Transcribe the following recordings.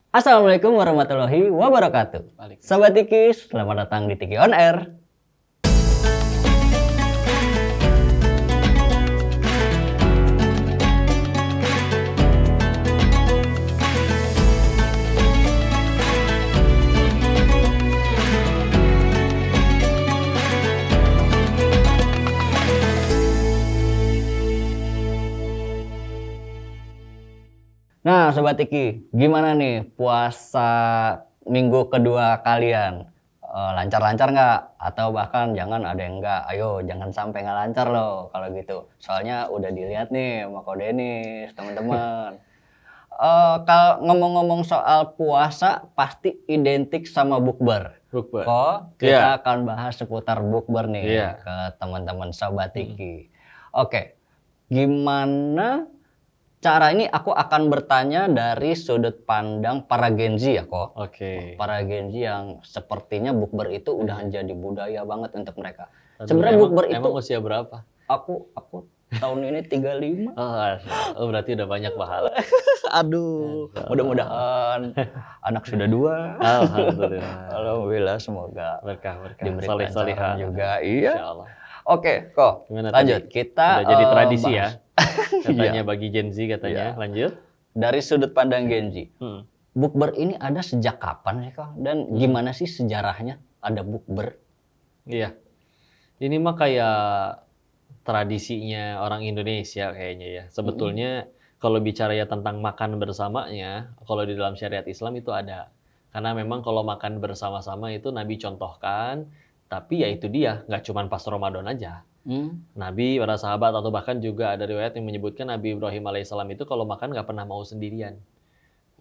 Assalamualaikum warahmatullahi wabarakatuh. Sobat Tiki, selamat datang di Tiki On Air. Nah, Sobat Tiki, gimana nih puasa minggu kedua kalian? Lancar-lancar nggak? Atau bahkan jangan ada yang nggak? Ayo, jangan sampai nggak lancar loh kalau gitu. Soalnya udah dilihat nih sama Ko Denis, teman-teman. Kalau ngomong-ngomong soal puasa, pasti identik sama bukber. Bukber. Kok kita akan bahas seputar bukber nih ke teman-teman Sobat Tiki. Oke, gimana cara ini aku akan bertanya dari sudut pandang para Gen Z ya kok. Oke. Para Gen Z yang sepertinya bukber itu udah jadi budaya banget untuk mereka. Sebenarnya bukber itu emang usia berapa? Aku tahun ini 35. Oh, berarti udah banyak pahala. Aduh, mudah-mudahan anak sudah 2. Alhamdulillah. Alhamdulillah, semoga Berkah. diberikan Soleh-solehah juga. Iya. Insyaallah. Oke, kok. Gimana Lanjut. tadi? Kita Udah jadi tradisi bahas. ya. Katanya bagi Gen Z katanya. Lanjut. Dari sudut pandang Gen Z. Hmm. Bukber ini ada sejak kapan sih kok? Dan gimana sih sejarahnya ada bukber? Iya. Ini mah kayak tradisinya orang Indonesia kayaknya ya. Sebetulnya kalau bicara ya tentang makan bersamanya, kalau di dalam syariat Islam itu ada. Karena memang kalau makan bersama-sama itu Nabi contohkan, tapi ya itu dia, nggak cuma pas Ramadan aja. Nabi, para sahabat, atau bahkan juga ada riwayat yang menyebutkan Nabi Ibrahim alaihissalam itu kalau makan nggak pernah mau sendirian.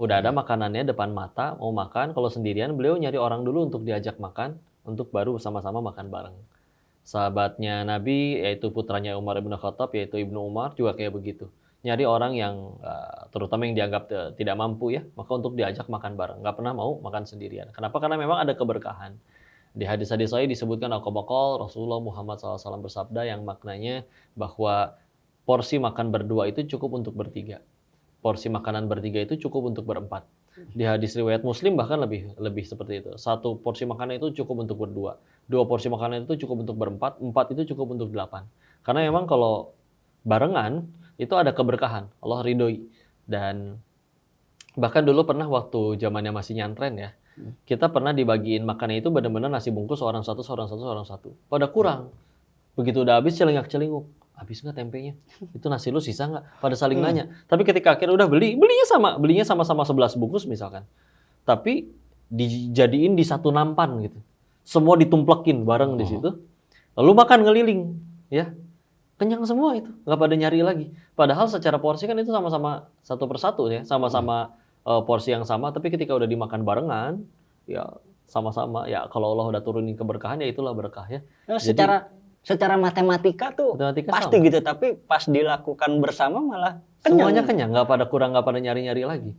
Udah ada makanannya depan mata, mau makan, kalau sendirian beliau nyari orang dulu untuk diajak makan, untuk baru sama-sama makan bareng. Sahabatnya Nabi, yaitu putranya Umar ibn Khattab, yaitu Ibnu Umar, juga kayak begitu. Nyari orang yang, terutama yang dianggap tidak mampu ya, maka untuk diajak makan bareng. Nggak pernah mau makan sendirian. Kenapa? Karena memang ada keberkahan. Di hadis-hadis sahih disebutkan Rasulullah Muhammad SAW bersabda yang maknanya bahwa porsi makan berdua itu cukup untuk bertiga. Porsi makanan bertiga itu cukup untuk berempat. Di hadis riwayat Muslim bahkan lebih seperti itu. 1 porsi makanan itu cukup untuk berdua. 2 porsi makanan itu cukup untuk berempat. 4 itu cukup untuk 8. Karena memang kalau barengan itu ada keberkahan. Allah ridhoi. Dan bahkan dulu pernah waktu zamannya masih nyantren ya. Kita pernah dibagiin makannya itu benar-benar nasi bungkus orang satu. Pada kurang. Begitu udah habis celingak-celinguk. Habis nggak tempenya? Itu nasi lu sisa nggak? Pada saling nanya. Tapi ketika akhirnya udah belinya sama-sama 11 bungkus misalkan. Tapi dijadiin di satu nampan gitu. Semua ditumplekin bareng di situ. Lalu makan ngeliling, ya. Kenyang semua itu, nggak pada nyari lagi. Padahal secara porsi kan itu sama-sama 1 persatu ya, sama-sama porsi yang sama, tapi ketika udah dimakan barengan, ya sama-sama. Ya kalau Allah udah turunin keberkahan, ya itulah berkah ya. Secara matematika tuh pasti sama. gitu, tapi pas dilakukan bersama malah Semuanya kenyang, nggak pada kurang, nggak pada nyari-nyari lagi.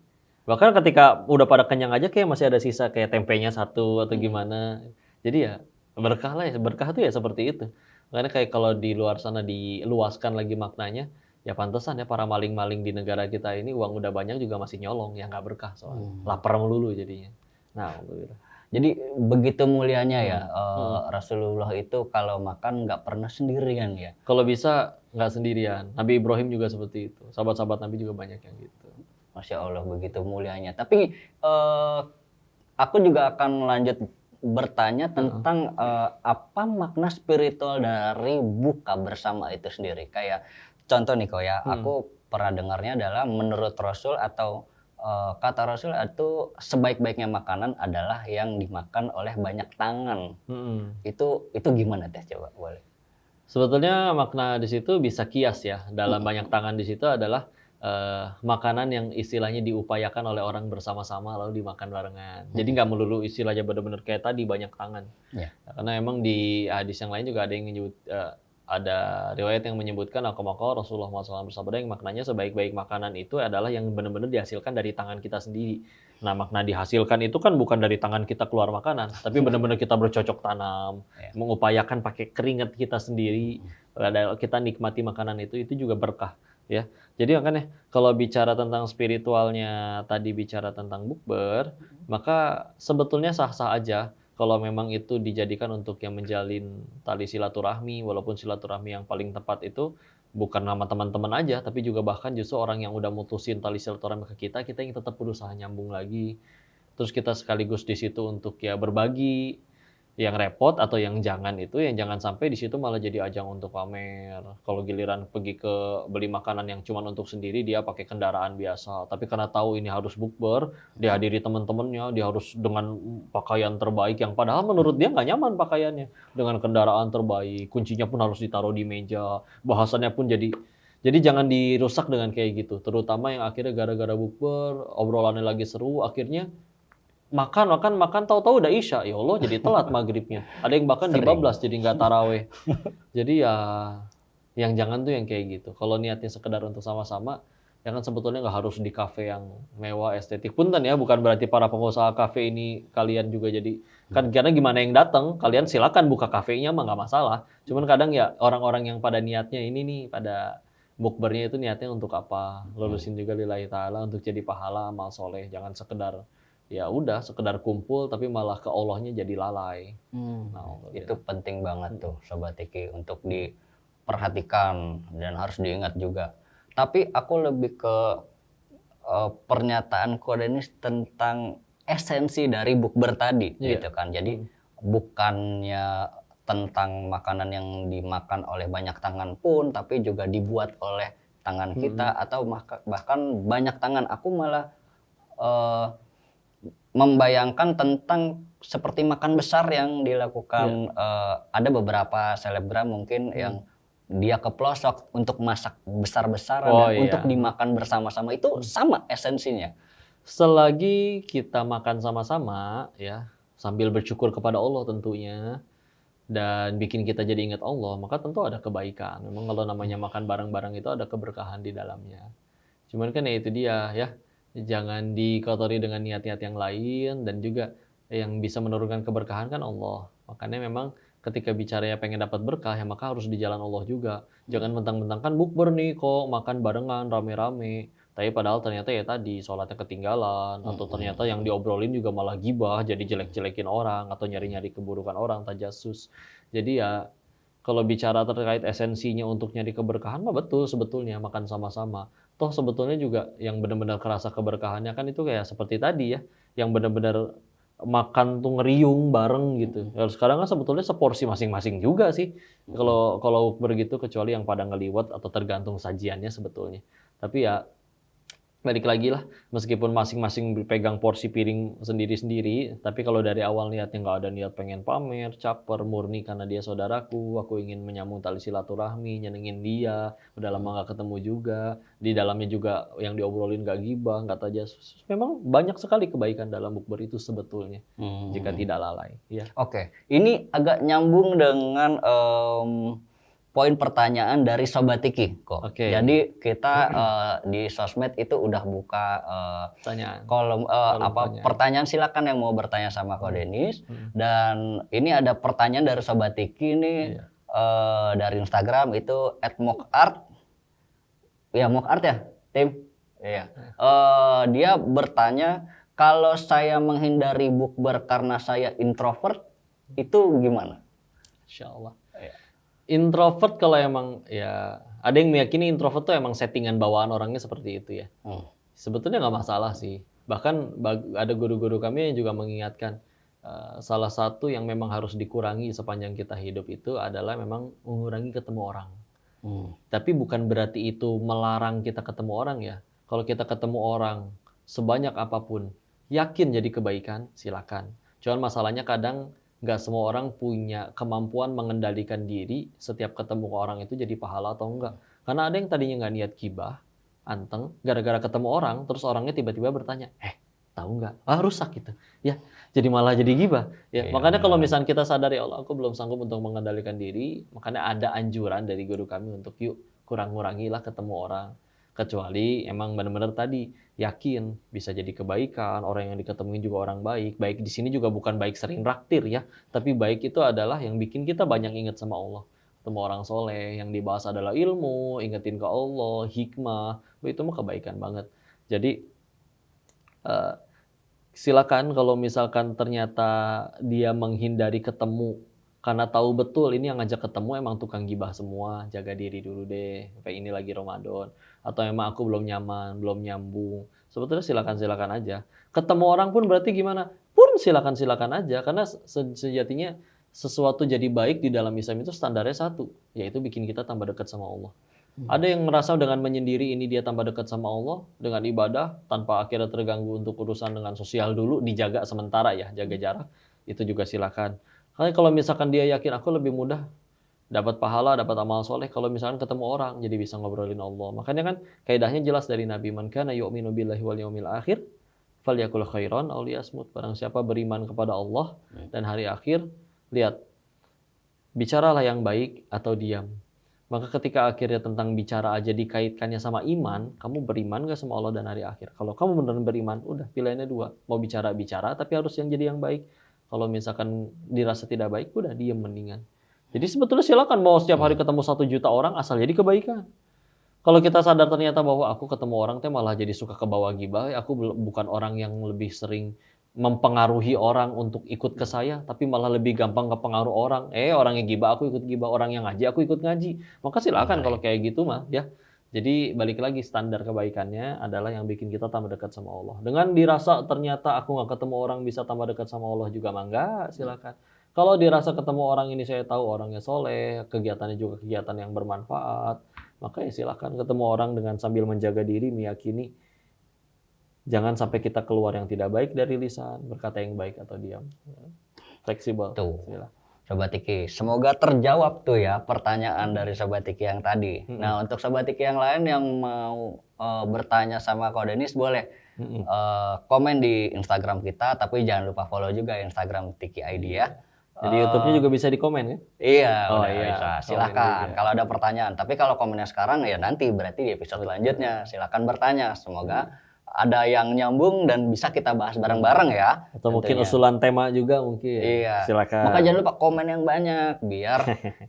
Bahkan ketika udah pada kenyang aja kayak masih ada sisa kayak tempenya 1 atau gimana. Jadi ya berkah lah ya, berkah tuh ya seperti itu. Makanya kayak kalau di luar sana diluaskan lagi maknanya, ya pantesan ya para maling-maling di negara kita ini uang udah banyak juga masih nyolong, ya nggak berkah soalnya. Lapar melulu jadinya. Nah, alhamdulillah. Jadi begitu mulianya ya Rasulullah itu kalau makan nggak pernah sendirian ya. Kalau bisa nggak sendirian. Nabi Ibrahim juga seperti itu. Sahabat-sahabat Nabi juga banyak yang gitu. Masya Allah begitu mulianya. Tapi aku juga akan lanjut bertanya tentang apa makna spiritual dari buka bersama itu sendiri. Kayak contoh nih kok ya, aku pernah dengarnya adalah menurut Rasul atau kata Rasul itu sebaik-baiknya makanan adalah yang dimakan oleh banyak tangan. Itu gimana teh, coba boleh? Sebetulnya makna di situ bisa kias ya. Dalam banyak tangan di situ adalah makanan yang istilahnya diupayakan oleh orang bersama-sama lalu dimakan barengan. Jadi nggak melulu istilahnya benar-benar kayak tadi banyak tangan. Ya. Karena emang di hadis yang lain juga ada yang menyebut, ada riwayat yang menyebutkan Rasulullah SAW bersabda yang maknanya sebaik-baik makanan itu adalah yang benar-benar dihasilkan dari tangan kita sendiri. Nah, makna dihasilkan itu kan bukan dari tangan kita keluar makanan, tapi benar-benar kita bercocok tanam, mengupayakan pakai keringat kita sendiri. Kita nikmati makanan itu juga berkah. ya. Jadi makanya kalau bicara tentang spiritualnya tadi bicara tentang bukber, maka sebetulnya sah-sah aja kalau memang itu dijadikan untuk yang menjalin tali silaturahmi, walaupun silaturahmi yang paling tepat itu bukan nama teman-teman aja, tapi juga bahkan justru orang yang udah mutusin tali silaturahmi ke kita, kita yang tetap berusaha nyambung lagi. Terus kita sekaligus di situ untuk ya berbagi, yang repot atau yang jangan sampai di situ malah jadi ajang untuk pamer. Kalau giliran pergi ke beli makanan yang cuman untuk sendiri, dia pakai kendaraan biasa. Tapi karena tahu ini harus bukber, dihadiri teman-temannya, dia harus dengan pakaian terbaik yang padahal menurut dia nggak nyaman pakaiannya. Dengan kendaraan terbaik, kuncinya pun harus ditaruh di meja, bahasannya pun jadi jangan dirusak dengan kayak gitu. Terutama yang akhirnya gara-gara bukber, obrolannya lagi seru, akhirnya makan, tahu-tahu udah Isya, ya Allah jadi telat maghribnya. Ada yang bahkan Sering. dibablas jadi nggak taraweh. Jadi ya yang jangan tuh yang kayak gitu. Kalau niatnya sekedar untuk sama-sama, ya kan sebetulnya nggak harus di kafe yang mewah, estetik. Punten ya, bukan berarti para pengusaha kafe ini kalian juga jadi, kan karena gimana yang datang, kalian silakan buka kafenya mah nggak masalah. Cuman kadang ya orang-orang yang pada niatnya ini nih, pada bukbernya itu niatnya untuk apa? Lulusin juga lillahi ta'ala untuk jadi pahala amal soleh. Jangan sekedar ya udah sekedar kumpul tapi malah ke Allahnya jadi lalai. Nah, Itu penting banget tuh Sobat Tiki untuk diperhatikan dan harus diingat juga. Tapi aku lebih ke pernyataan Ko Denis tentang esensi dari bukber tadi gitu kan. Jadi bukannya tentang makanan yang dimakan oleh banyak tangan pun, tapi juga dibuat oleh tangan kita atau bahkan banyak tangan. Aku malah membayangkan tentang seperti makan besar yang dilakukan ada beberapa selebgram mungkin yang dia ke pelosok untuk masak besar-besaran dan untuk dimakan bersama-sama, itu sama esensinya. Selagi kita makan sama-sama ya, sambil bersyukur kepada Allah tentunya dan bikin kita jadi ingat Allah, maka tentu ada kebaikan. Memang kalau namanya makan bareng-bareng itu ada keberkahan di dalamnya. Cuman kan ya itu dia ya, jangan dikotori dengan niat-niat yang lain, dan juga yang bisa menurunkan keberkahan kan Allah. Makanya memang ketika bicara ya pengen dapat berkah ya maka harus di jalan Allah juga. Jangan mentang-mentang kan bukber nih kok makan barengan rame-rame, tapi padahal ternyata ya tadi sholatnya ketinggalan, atau ternyata yang diobrolin juga malah gibah, jadi jelek-jelekin orang atau nyari-nyari keburukan orang, tajassus. Jadi ya kalau bicara terkait esensinya untuk nyari keberkahan mah betul sebetulnya makan sama-sama. Toh sebetulnya juga yang benar-benar kerasa keberkahannya kan itu kayak seperti tadi ya, yang benar-benar makan tuh ngeriung bareng gitu. Kalau sekarang kan sebetulnya seporsi masing-masing juga sih. Kalau begitu kecuali yang pada ngeliwat atau tergantung sajiannya sebetulnya. Tapi ya balik lagi lah, meskipun masing-masing pegang porsi piring sendiri-sendiri, tapi kalau dari awal niatnya nggak ada niat pengen pamer, caper, murni karena dia saudaraku, aku ingin menyambung tali silaturahmi, nyenengin dia, udah lama nggak ketemu juga, di dalamnya juga yang diobrolin nggak gibah, nggak tajassus. Memang banyak sekali kebaikan dalam bukber itu sebetulnya, jika tidak lalai. Ya. Oke, ini agak nyambung dengan poin pertanyaan dari Sobat Tiki kok. Oke. Jadi kita di sosmed itu udah buka Pertanyaan. kolom Kolom pertanyaan, silakan yang mau bertanya sama Ko Denis. Dan ini ada pertanyaan dari Sobat Tiki nih dari Instagram itu @mokart. Ya mokart ya, Tim. Iya. Dia bertanya, kalau saya menghindari bukber karena saya introvert itu gimana? Insya Allah. Introvert kalau emang ya ada yang meyakini introvert tuh emang settingan bawaan orangnya seperti itu ya. Sebetulnya nggak masalah sih. Bahkan ada guru-guru kami yang juga mengingatkan salah satu yang memang harus dikurangi sepanjang kita hidup itu adalah memang mengurangi ketemu orang. Tapi bukan berarti itu melarang kita ketemu orang ya. Kalau kita ketemu orang sebanyak apapun, yakin jadi kebaikan, silakan. Cuman masalahnya kadang nggak semua orang punya kemampuan mengendalikan diri setiap ketemu orang itu jadi pahala atau enggak. Karena ada yang tadinya nggak niat gibah, anteng, gara-gara ketemu orang, terus orangnya tiba-tiba bertanya, tahu nggak? Rusak gitu. Ya, jadi malah jadi gibah. Ya, makanya kalau misalnya kita sadar ya Allah, aku belum sanggup untuk mengendalikan diri, makanya ada anjuran dari guru kami untuk yuk kurang-kurangilah ketemu orang. Kecuali emang benar-benar tadi yakin bisa jadi kebaikan, orang yang diketemuin juga orang baik. Baik di sini juga bukan baik sering raktir ya, tapi baik itu adalah yang bikin kita banyak ingat sama Allah. ketemu orang soleh, yang dibahas adalah ilmu, ingetin ke Allah, hikmah, itu mah kebaikan banget. Jadi eh, silakan kalau misalkan ternyata dia menghindari ketemu karena tahu betul ini yang ngajak ketemu emang tukang gibah semua, jaga diri dulu deh, kayak ini lagi Ramadan, atau emang aku belum nyaman, belum nyambung. Sebetulnya silakan-silakan aja. Ketemu orang pun berarti gimana? Pun silakan-silakan aja, karena sejatinya sesuatu jadi baik di dalam Islam itu standarnya satu, yaitu bikin kita tambah dekat sama Allah. Ada yang merasa dengan menyendiri ini dia tambah dekat sama Allah dengan ibadah tanpa akhirnya terganggu untuk urusan dengan sosial dulu, dijaga sementara ya, jaga jarak, itu juga silakan. Karena kalau misalkan dia yakin aku lebih mudah dapat pahala, dapat amal soleh kalau misalkan ketemu orang, jadi bisa ngobrolin Allah. Makanya kan kaidahnya jelas dari Nabi, man kana yu'minu billahi wal yaumil akhir falyakul khairan aw liyasmut. Barang siapa beriman kepada Allah dan hari akhir, lihat, bicaralah yang baik atau diam. Maka ketika akhirnya tentang bicara aja dikaitkannya sama iman, kamu beriman gak sama Allah dan hari akhir? Kalau kamu benar beriman, udah pilihannya dua. Mau bicara, tapi harus yang jadi yang baik. Kalau misalkan dirasa tidak baik, udah diam mendingan. Jadi sebetulnya silakan mau setiap hari ketemu 1 juta orang, asal jadi kebaikan. Kalau kita sadar ternyata bahwa aku ketemu orang teh malah jadi suka kebawa gibah, aku bukan orang yang lebih sering mempengaruhi orang untuk ikut ke saya, tapi malah lebih gampang kepengaruh orang. Orang yang gibah aku ikut gibah, orang yang ngaji aku ikut ngaji. Maka silakan kalau kayak gitu mah ya. Jadi balik lagi standar kebaikannya adalah yang bikin kita tambah dekat sama Allah. Dengan dirasa ternyata aku nggak ketemu orang bisa tambah dekat sama Allah juga mah enggak, silakan. Kalau dirasa ketemu orang ini saya tahu orangnya soleh, kegiatannya juga kegiatan yang bermanfaat, maka ya silakan ketemu orang dengan sambil menjaga diri, meyakini jangan sampai kita keluar yang tidak baik dari lisan, berkata yang baik atau diam. Fleksibel. Tuh. Silakan. Sobat Iki, semoga terjawab tuh ya pertanyaan dari Sobat Iki yang tadi. Nah, untuk Sobat Iki yang lain yang mau bertanya sama Ko Denis boleh komen di Instagram kita, tapi jangan lupa follow juga Instagram Tiki ID ya. Jadi YouTube-nya juga bisa di komen kan? Iya, Oh, udah iya. bisa. Komen Silakan juga. kalau ada pertanyaan. Tapi kalau komennya sekarang ya nanti berarti di episode selanjutnya. Silakan bertanya. Semoga ada yang nyambung dan bisa kita bahas bareng-bareng ya. Atau mungkin tentunya. usulan tema juga mungkin. Iya. Silakan. Maka jangan lupa komen yang banyak biar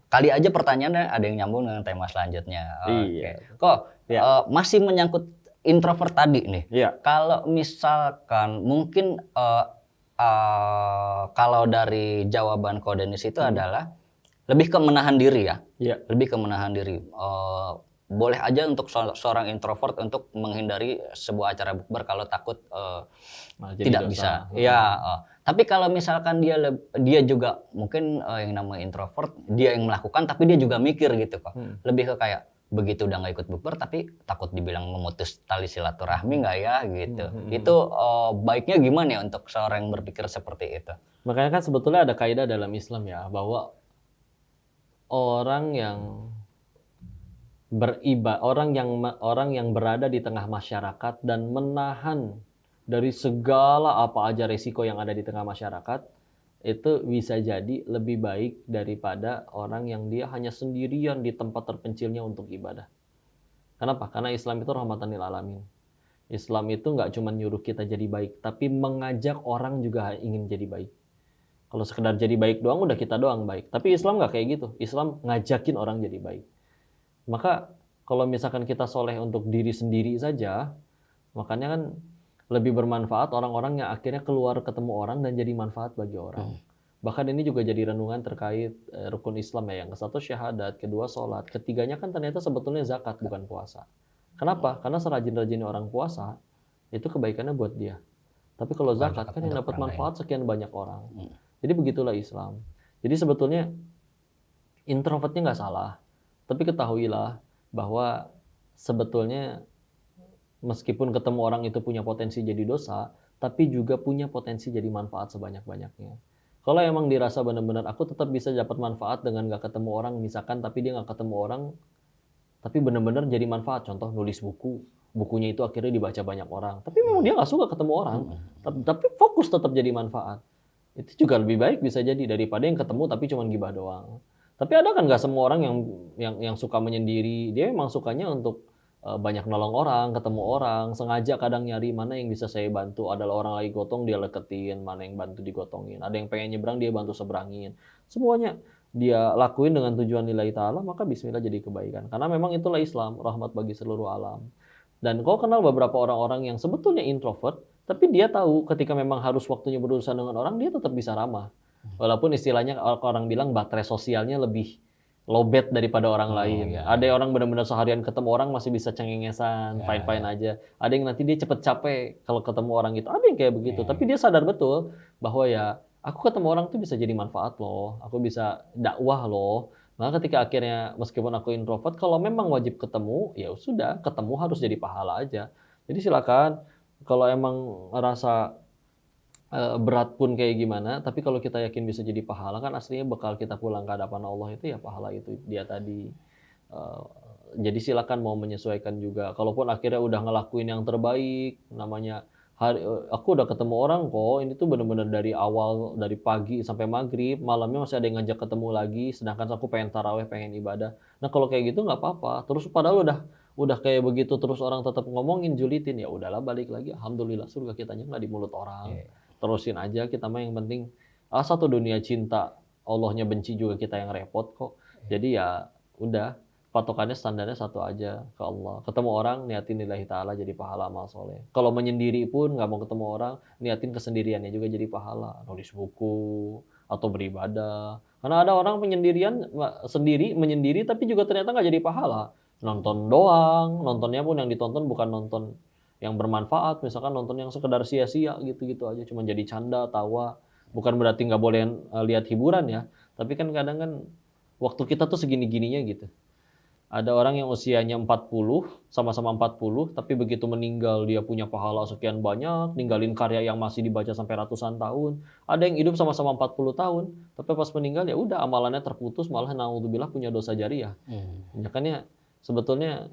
kali aja pertanyaannya ada yang nyambung dengan tema selanjutnya. Iya. Kok Ya. masih menyangkut introvert tadi nih. Iya. Kalau misalkan mungkin kalau dari jawaban Ko Denis itu adalah lebih ke menahan diri ya. Iya. Lebih ke menahan diri. Boleh aja untuk seorang introvert untuk menghindari sebuah acara bukber kalau takut Malah jadi tidak dosa. bisa. Ya, tapi kalau misalkan dia juga mungkin yang namanya introvert, dia yang melakukan tapi dia juga mikir gitu kok. Lebih ke kayak begitu udah nggak ikut bukber tapi takut dibilang memutus tali silaturahmi nggak ya gitu. Itu baiknya gimana ya untuk seorang yang berpikir seperti itu? Makanya kan sebetulnya ada kaidah dalam Islam ya bahwa orang yang orang yang berada di tengah masyarakat dan menahan dari segala apa aja resiko yang ada di tengah masyarakat itu bisa jadi lebih baik daripada orang yang dia hanya sendirian di tempat terpencilnya untuk ibadah. Kenapa? Karena Islam itu rahmatan lil alamin. Islam itu nggak cuma nyuruh kita jadi baik, tapi mengajak orang juga ingin jadi baik. Kalau sekedar jadi baik doang udah kita doang baik. Tapi Islam nggak kayak gitu. Islam ngajakin orang jadi baik. Maka kalau misalkan kita soleh untuk diri sendiri saja, makanya kan lebih bermanfaat orang-orang yang akhirnya keluar ketemu orang dan jadi manfaat bagi orang. Bahkan ini juga jadi renungan terkait rukun Islam ya. Yang satu syahadat, kedua sholat, ketiganya kan ternyata sebetulnya zakat bukan puasa. Kenapa? Karena serajin-rajinnya orang puasa, itu kebaikannya buat dia. Tapi kalau zakat kan yang dapat manfaat sekian banyak orang. Jadi begitulah Islam. Jadi sebetulnya introvertnya nggak salah. Tapi ketahuilah bahwa sebetulnya meskipun ketemu orang itu punya potensi jadi dosa, tapi juga punya potensi jadi manfaat sebanyak-banyaknya. Kalau emang dirasa benar-benar aku tetap bisa dapat manfaat dengan nggak ketemu orang, misalkan tapi dia nggak ketemu orang, tapi benar-benar jadi manfaat. Contoh nulis buku, bukunya itu akhirnya dibaca banyak orang. Tapi memang dia nggak suka ketemu orang, tapi fokus tetap jadi manfaat. Itu juga lebih baik bisa jadi daripada yang ketemu tapi cuma gibah doang. Tapi ada kan nggak semua orang yang suka menyendiri. Dia memang sukanya untuk banyak nolong orang, ketemu orang, sengaja kadang nyari mana yang bisa saya bantu. Adalah orang lagi gotong dia leketin, mana yang bantu digotongin. Ada yang pengen nyebrang dia bantu seberangin. Semuanya dia lakuin dengan tujuan lillahi ta'ala, maka bismillah jadi kebaikan. Karena memang itulah Islam, rahmat bagi seluruh alam. Dan kau kenal beberapa orang-orang yang sebetulnya introvert, tapi dia tahu ketika memang harus waktunya berurusan dengan orang, dia tetap bisa ramah. Walaupun istilahnya orang bilang baterai sosialnya lebih lowbat daripada orang lain. iya. Ada orang benar-benar seharian ketemu orang masih bisa cengengesan, fine-fine aja. Ada yang nanti dia cepet capek kalau ketemu orang gitu. Ada yang kayak begitu. Tapi dia sadar betul bahwa ya aku ketemu orang tuh bisa jadi manfaat loh. Aku bisa dakwah loh. Maka ketika akhirnya meskipun aku introvert, kalau memang wajib ketemu, ya sudah ketemu harus jadi pahala aja. Jadi silakan kalau emang rasa berat pun kayak gimana, tapi kalau kita yakin bisa jadi pahala kan aslinya bekal kita pulang ke hadapan Allah itu ya pahala itu dia tadi. Eh, jadi silakan mau menyesuaikan juga. Kalaupun akhirnya udah ngelakuin yang terbaik, namanya aku udah ketemu orang kok, ini tuh bener-bener dari awal, dari pagi sampai maghrib, malamnya masih ada yang ngajak ketemu lagi, sedangkan aku pengen taraweh, pengen ibadah. Nah kalau kayak gitu nggak apa-apa. Terus padahal udah kayak begitu terus orang tetap ngomongin, julitin, ya udahlah balik lagi. Alhamdulillah surga kitanya nggak di mulut orang. Terusin aja kita mah yang penting satu dunia cinta, Allahnya benci juga kita yang repot kok. Jadi ya udah patokannya standarnya satu aja ke Allah. Ketemu orang niatin lillahi ta'ala jadi pahala amal soleh. Kalau menyendiri pun nggak mau ketemu orang, niatin kesendiriannya juga jadi pahala. Nulis buku atau beribadah. Karena ada orang menyendiri tapi juga ternyata nggak jadi pahala. Nonton doang, nontonnya pun yang ditonton bukan nonton yang bermanfaat, misalkan nonton yang sekedar sia-sia gitu-gitu aja, cuma jadi canda, tawa. Bukan berarti nggak boleh lihat hiburan ya, tapi kan kadang kan waktu kita tuh segini-gininya gitu. Ada orang yang usianya 40, sama-sama 40, tapi begitu meninggal dia punya pahala sekian banyak, ninggalin karya yang masih dibaca sampai ratusan tahun. Ada yang hidup sama-sama 40 tahun, tapi pas meninggal ya udah amalannya terputus, malah naudzubillah punya dosa jariah. Makanya sebetulnya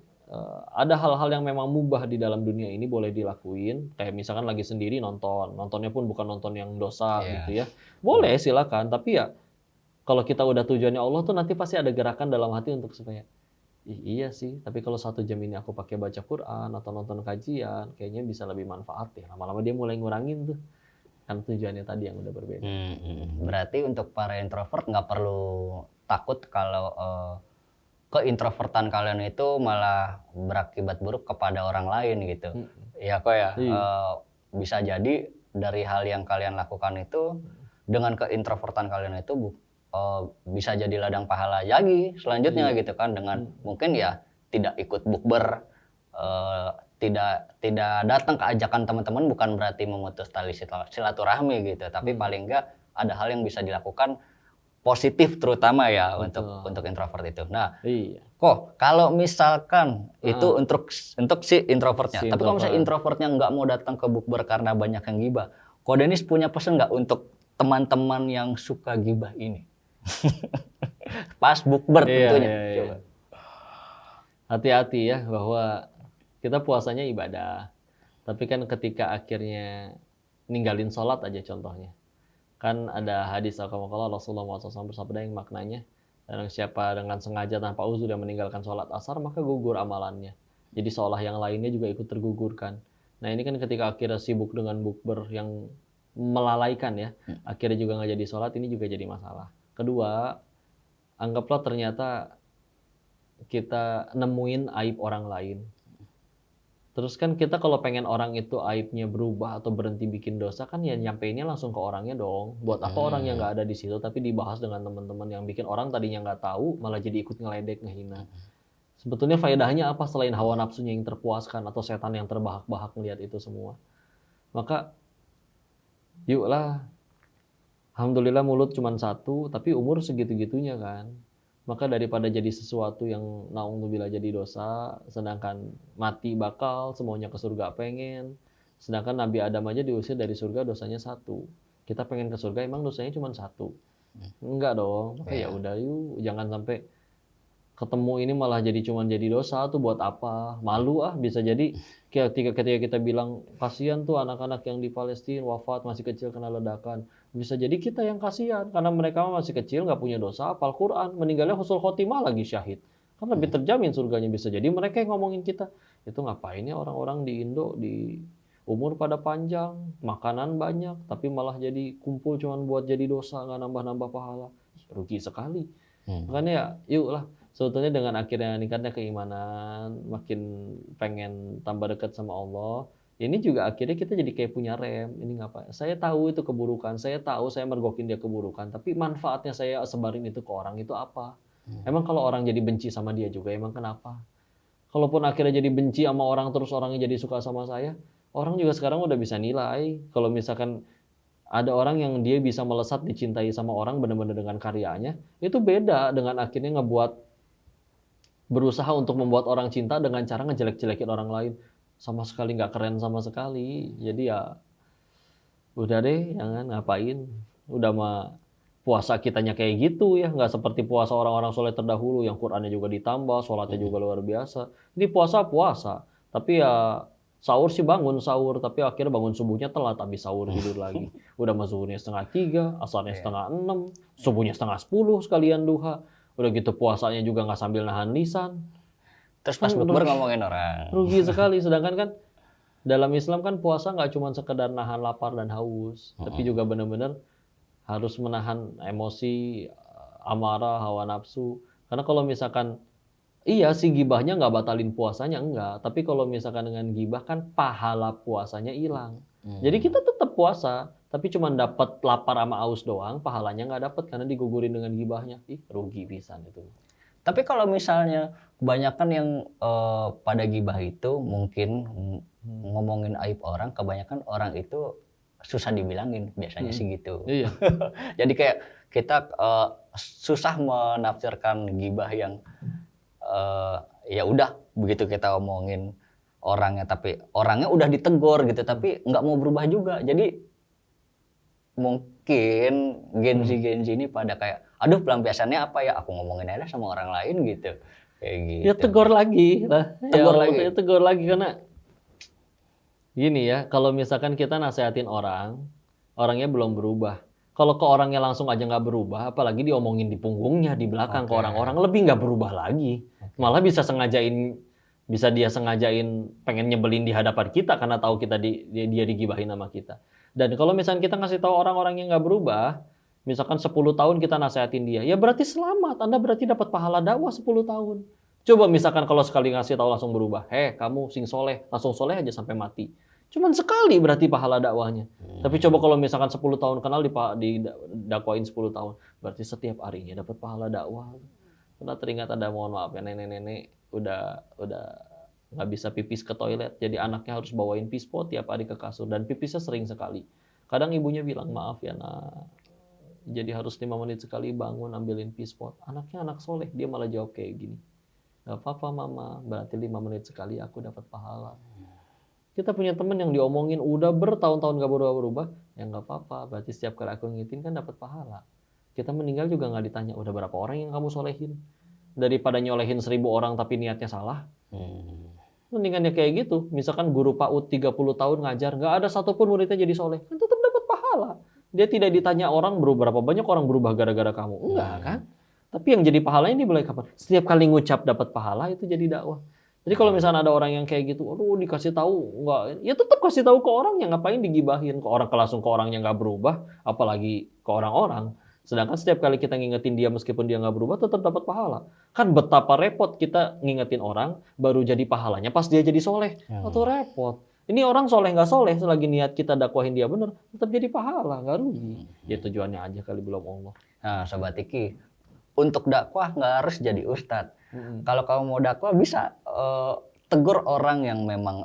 ada hal-hal yang memang mubah di dalam dunia ini boleh dilakuin. Kayak misalkan lagi sendiri nontonnya pun bukan nonton yang dosa gitu ya. Boleh silakan, tapi ya kalau kita udah tujuannya Allah tuh nanti pasti ada gerakan dalam hati untuk supaya iya sih, tapi kalau 1 jam ini aku pakai baca Quran atau nonton kajian, kayaknya bisa lebih manfaat ya. Lama-lama dia mulai ngurangin tuh. Kan tujuannya tadi yang udah berbeda. Berarti untuk para introvert nggak perlu takut kalau keintrovertan kalian itu malah berakibat buruk kepada orang lain gitu. Ya kok ya, bisa jadi dari hal yang kalian lakukan itu dengan keintrovertan kalian itu bisa jadi ladang pahala lagi selanjutnya gitu kan, dengan mungkin ya tidak ikut bukber, tidak datang ke ajakan teman-teman, bukan berarti memutus tali silaturahmi gitu, tapi paling enggak ada hal yang bisa dilakukan positif terutama ya untuk introvert itu. Nah, kok kalau misalkan itu untuk si introvertnya, tapi kalau misalnya introvertnya nggak mau datang ke bukber karena banyak yang gibah, kok Denis punya pesan nggak untuk teman-teman yang suka gibah ini? Pas bukber tentunya. Coba. Hati-hati ya bahwa kita puasanya ibadah, tapi kan ketika akhirnya ninggalin sholat aja contohnya. Kan ada hadis kalau Rasulullah SAW bersabda yang maknanya, dan siapa dengan sengaja tanpa uzur yang meninggalkan sholat asar maka gugur amalannya. Jadi seolah yang lainnya juga ikut tergugurkan. Nah ini kan ketika akhirnya sibuk dengan bukber yang melalaikan ya, akhirnya juga nggak jadi sholat, ini juga jadi masalah. Kedua, anggaplah ternyata kita nemuin aib orang lain. Terus kan kita kalau pengen orang itu aibnya berubah atau berhenti bikin dosa kan ya nyampeinnya langsung ke orangnya dong. Buat apa orang yang nggak ada di situ tapi dibahas dengan teman-teman yang bikin orang tadinya nggak tahu malah jadi ikut ngeledek, ngehina. Sebetulnya faedahnya apa selain hawa nafsunya yang terpuaskan atau setan yang terbahak-bahak melihat itu semua. Maka yuklah, alhamdulillah mulut cuma satu tapi umur segitu-gitunya kan. Maka daripada jadi sesuatu yang naudzubillah jadi dosa, sedangkan mati bakal, semuanya ke surga pengen. Sedangkan Nabi Adam aja diusir dari surga dosanya 1. Kita pengen ke surga emang dosanya cuma 1. Enggak dong. Oke ya udah yuk, jangan sampai ketemu ini malah jadi dosa tuh buat apa? Malu bisa jadi ketika kita bilang kasihan tuh anak-anak yang di Palestina wafat masih kecil kena ledakan. Bisa jadi kita yang kasihan karena mereka masih kecil nggak punya dosa, hafal Quran, meninggalnya husnul khotimah lagi syahid. Kan lebih terjamin surganya. Bisa jadi mereka yang ngomongin kita. Itu ngapain ya orang-orang di Indo di umur pada panjang, makanan banyak, tapi malah jadi kumpul cuman buat jadi dosa, nggak nambah-nambah pahala. rugi sekali. Hmm. Makanya ya, yuk lah. Sebetulnya dengan akhirnya meningkatnya keimanan, makin pengen tambah dekat sama Allah, ini juga akhirnya kita jadi kayak punya rem. Ini ngapain? Saya tahu itu keburukan, saya tahu saya mergokin dia keburukan, tapi manfaatnya saya sebarin itu ke orang itu apa? Emang kalau orang jadi benci sama dia juga, emang kenapa? Kalaupun akhirnya jadi benci sama orang, terus orangnya jadi suka sama saya, orang juga sekarang udah bisa nilai. Kalau misalkan ada orang yang dia bisa melesat dicintai sama orang benar-benar dengan karyanya, itu beda dengan akhirnya berusaha untuk membuat orang cinta dengan cara ngejelek-jelekin orang lain. Sama sekali nggak keren sama sekali. Jadi ya udah deh, jangan ngapain. Udah mah puasa kitanya kayak gitu ya, nggak seperti puasa orang-orang soleh terdahulu yang Qur'annya juga ditambah, sholatnya juga luar biasa. Ini puasa, tapi ya sahur sih bangun sahur, tapi akhirnya bangun subuhnya telat, habis sahur tidur lagi. Udah mah zuhurnya 5:30, asarnya 5:30, subuhnya 5:30 sekalian duha. Udah gitu puasanya juga nggak sambil nahan lisan. Terus pas bukber ngomongin orang. Rugi sekali. Sedangkan kan dalam Islam kan puasa nggak cuma sekedar nahan lapar dan haus, tapi juga benar-benar harus menahan emosi, amarah, hawa nafsu. Karena kalau misalkan iya sih gibahnya nggak batalin puasanya, enggak. Tapi kalau misalkan dengan gibah kan pahala puasanya hilang. Jadi kita tetap puasa, tapi cuma dapat lapar sama haus doang, pahalanya nggak dapat karena digugurin dengan gibahnya. Ih, rugi pisan itu. Tapi kalau misalnya kebanyakan yang pada gibah itu mungkin ngomongin aib orang, kebanyakan orang itu susah dibilangin, biasanya sih gitu. Iya. Jadi kayak kita susah menafsirkan gibah yang ya udah begitu kita omongin orangnya, tapi orangnya udah ditegur gitu, tapi nggak mau berubah juga. Jadi mungkin Gen Z ini pada kayak, aduh pelampiasannya apa ya? Aku ngomongin aja sama orang lain gitu. Kayak gitu. Ya tegur lagi lah. Tegur Ya, lagi. ya tegur lagi karena gini ya, kalau misalkan kita nasehatin orang, orangnya belum berubah. Kalau ke orangnya langsung aja nggak berubah, apalagi diomongin di punggungnya, di belakang ke orang-orang, lebih nggak berubah lagi. Malah bisa dia sengajain pengen nyebelin di hadapan kita karena tahu kita dia digibahin sama kita. Dan kalau misalkan kita ngasih tahu orang-orang yang nggak berubah, misalkan 10 tahun kita nasehatin dia, ya berarti selamat. Anda berarti dapat pahala dakwah 10 tahun. Coba misalkan kalau sekali ngasih tahu langsung berubah, kamu sing soleh, langsung soleh aja sampai mati. Cuman sekali berarti pahala dakwahnya. Tapi coba kalau misalkan 10 tahun kenal didakwain 10 tahun, berarti setiap harinya dapat pahala dakwah. Karena teringat ada, mohon maaf ya, nenek-nenek udah nggak bisa pipis ke toilet, jadi anaknya harus bawain pispo tiap hari ke kasur dan pipisnya sering sekali. Kadang ibunya bilang, maaf ya nak, jadi harus 5 menit sekali bangun ambilin pispot. Anaknya anak soleh, dia malah jawab kayak gini, gak apa-apa mama, berarti 5 menit sekali aku dapat pahala. Kita punya teman yang diomongin udah bertahun-tahun gak berubah-berubah, ya nggak apa-apa, berarti setiap kali aku ngingetin kan dapat pahala. Kita meninggal juga nggak ditanya, udah berapa orang yang kamu solehin? Daripada nyolehin 1000 orang tapi niatnya salah. Mendingannya kayak gitu, misalkan guru PAUD 30 tahun ngajar, nggak ada satupun muridnya jadi soleh, kan tetap dapat pahala. Dia tidak ditanya orang berapa banyak orang berubah gara-gara kamu, enggak kan? Tapi yang jadi pahalanya dimulai kapan? Setiap kali ngucap dapat pahala itu jadi dakwah. Jadi kalau misalnya ada orang yang kayak gitu, aduh dikasih tahu enggak, ya tetap kasih tahu ke orang yang ngapain digibahin, ke orang langsung ke orang yang nggak berubah, apalagi ke orang-orang. Sedangkan setiap kali kita ngingetin dia meskipun dia nggak berubah tetap dapat pahala. Kan betapa repot kita ngingetin orang baru jadi pahalanya pas dia jadi soleh. Atau repot. Ini orang soleh nggak soleh selagi niat kita dakwahin dia bener tetap jadi pahala, nggak rugi. Ya tujuannya aja kali belum Allah. Nah, Sobat Iki, untuk dakwah nggak harus jadi ustadz. Kalau kamu mau dakwah bisa tegur orang yang memang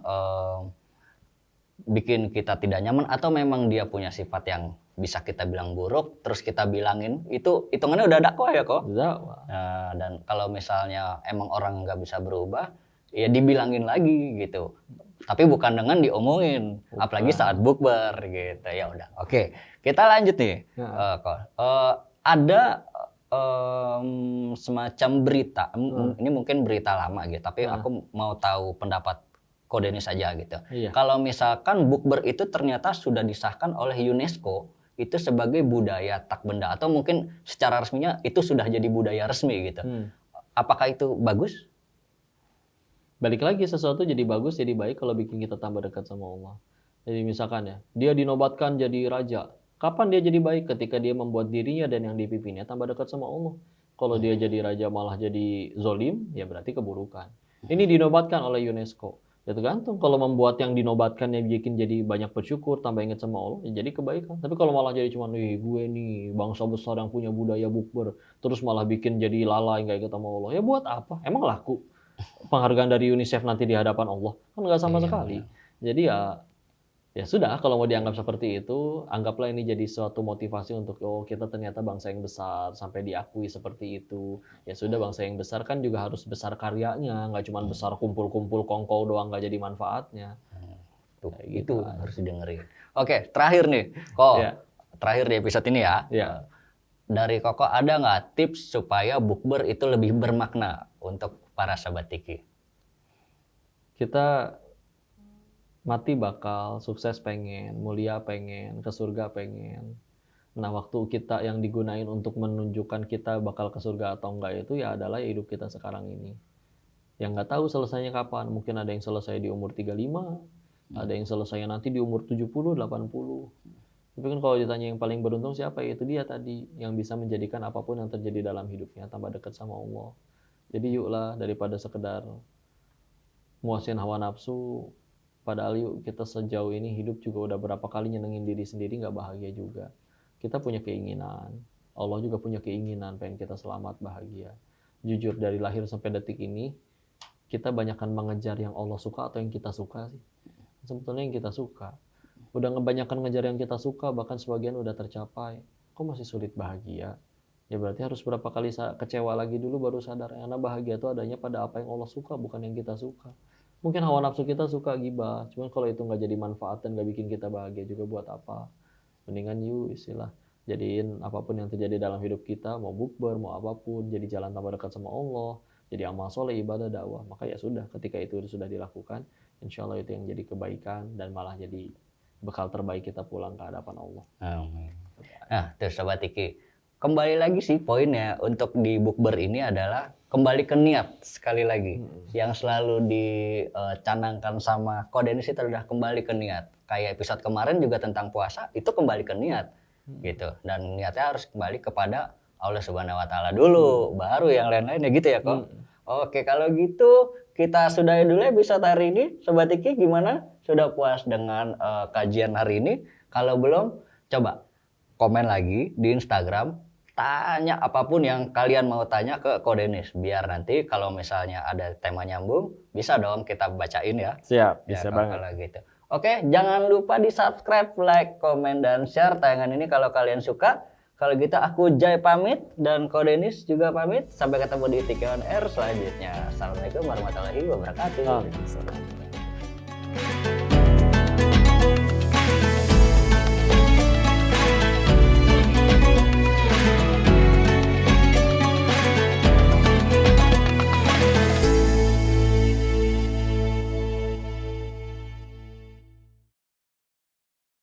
bikin kita tidak nyaman atau memang dia punya sifat yang bisa kita bilang buruk, terus kita bilangin, itu hitungannya udah dakwah ya kok. Dakwah. Nah, dan kalau misalnya emang orang nggak bisa berubah, ya dibilangin lagi gitu. Tapi bukan dengan diomongin, apalagi saat bukber gitu. Ya udah, oke. Kita lanjut nih. Ada semacam berita, ini mungkin berita lama gitu, tapi aku mau tahu pendapat Ko Denny saja gitu. Iya. Kalau misalkan bukber itu ternyata sudah disahkan oleh UNESCO itu sebagai budaya tak benda, atau mungkin secara resminya itu sudah jadi budaya resmi gitu. Apakah itu bagus? Balik lagi, sesuatu jadi bagus, jadi baik kalau bikin kita tambah dekat sama Allah. Jadi misalkan ya, dia dinobatkan jadi raja. Kapan dia jadi baik? Ketika dia membuat dirinya dan yang dipimpinnya tambah dekat sama Allah. Kalau dia jadi raja malah jadi zolim, ya berarti keburukan. Ini dinobatkan oleh UNESCO. Ya tergantung. Kalau membuat yang dinobatkan yang bikin jadi banyak bersyukur, tambah ingat sama Allah, ya jadi kebaikan. Tapi kalau malah jadi cuma, nih gue nih bangsa besar yang punya budaya bukber, terus malah bikin jadi lalai nggak ingat sama Allah, ya buat apa? Emang laku penghargaan dari UNICEF nanti di hadapan Allah? Kan nggak sama Iya, sekali. Jadi ya sudah, kalau mau dianggap seperti itu, anggaplah ini jadi suatu motivasi untuk, oh kita ternyata bangsa yang besar, sampai diakui seperti itu. Ya sudah, bangsa yang besar kan juga harus besar karyanya, nggak cuma besar kumpul-kumpul kongkow doang, nggak jadi manfaatnya. Tuh, Kayak itu gitu. harus didengerin. Oke, terakhir nih, Kok. Ya. Terakhir di episode ini ya. Ya. Dari Koko ada nggak tips supaya bukber itu lebih bermakna untuk para sahabat Tiki? Kita mati bakal, sukses pengen, mulia pengen, ke surga pengen. Nah, waktu kita yang digunain untuk menunjukkan kita bakal ke surga atau enggak itu ya adalah hidup kita sekarang ini. Yang nggak tahu selesainya kapan. Mungkin ada yang selesai di umur 35, ada yang selesai nanti di umur 70, 80. Tapi kan kalau ditanya yang paling beruntung siapa, ya itu dia tadi, yang bisa menjadikan apapun yang terjadi dalam hidupnya tambah dekat sama Allah. Jadi yuklah, daripada sekedar muasin hawa nafsu, padahal yuk kita sejauh ini hidup juga udah berapa kali nyenengin diri sendiri nggak bahagia juga. Kita punya keinginan, Allah juga punya keinginan pengen kita selamat bahagia. Jujur dari lahir sampai detik ini, kita banyakkan mengejar yang Allah suka atau yang kita suka sih? Sebetulnya yang kita suka. Udah ngebanyakan ngejar yang kita suka, bahkan sebagian udah tercapai. Kok masih sulit bahagia? Ya berarti harus berapa kali kecewa lagi dulu baru sadar. Karena bahagia itu adanya pada apa yang Allah suka, bukan yang kita suka. Mungkin hawa nafsu kita suka gibah, cuman kalau itu nggak jadi manfaat dan nggak bikin kita bahagia juga buat apa? Mendingan jadiin apapun yang terjadi dalam hidup kita, mau bukber, mau apapun, jadi jalan tambah dekat sama Allah, jadi amal soleh, ibadah, dakwah. Maka ya sudah, ketika itu sudah dilakukan, insya Allah itu yang jadi kebaikan dan malah jadi bekal terbaik kita pulang ke hadapan Allah. Amin. Nah, terus Sobat Tiki, kembali lagi sih poinnya untuk di bukber ini adalah kembali ke niat sekali lagi. Yang selalu dicanangkan sama Ko Denis itu adalah kembali ke niat. Kayak episode kemarin juga tentang puasa, itu kembali ke niat. Gitu. Dan niatnya harus kembali kepada Allah Subhanahu wa taala dulu, baru yang lain-lainnya gitu ya, Ko. Oke, kalau gitu kita sudahi dulu episode hari ini. Sobat Tiki gimana? Sudah puas dengan kajian hari ini? Kalau belum, coba komen lagi di Instagram. Tanya apapun yang kalian mau tanya ke Ko Denis. Biar nanti kalau misalnya ada tema nyambung, bisa dong kita bacain ya. Siap, Ya, bisa banget. kalau gitu. Oke, jangan lupa di subscribe, like, komen, dan share tayangan ini kalau kalian suka. Kalau gitu aku Jai pamit dan Ko Denis juga pamit. Sampai ketemu di Tiki On Air selanjutnya. Assalamualaikum warahmatullahi wabarakatuh. Waalaikumsalam.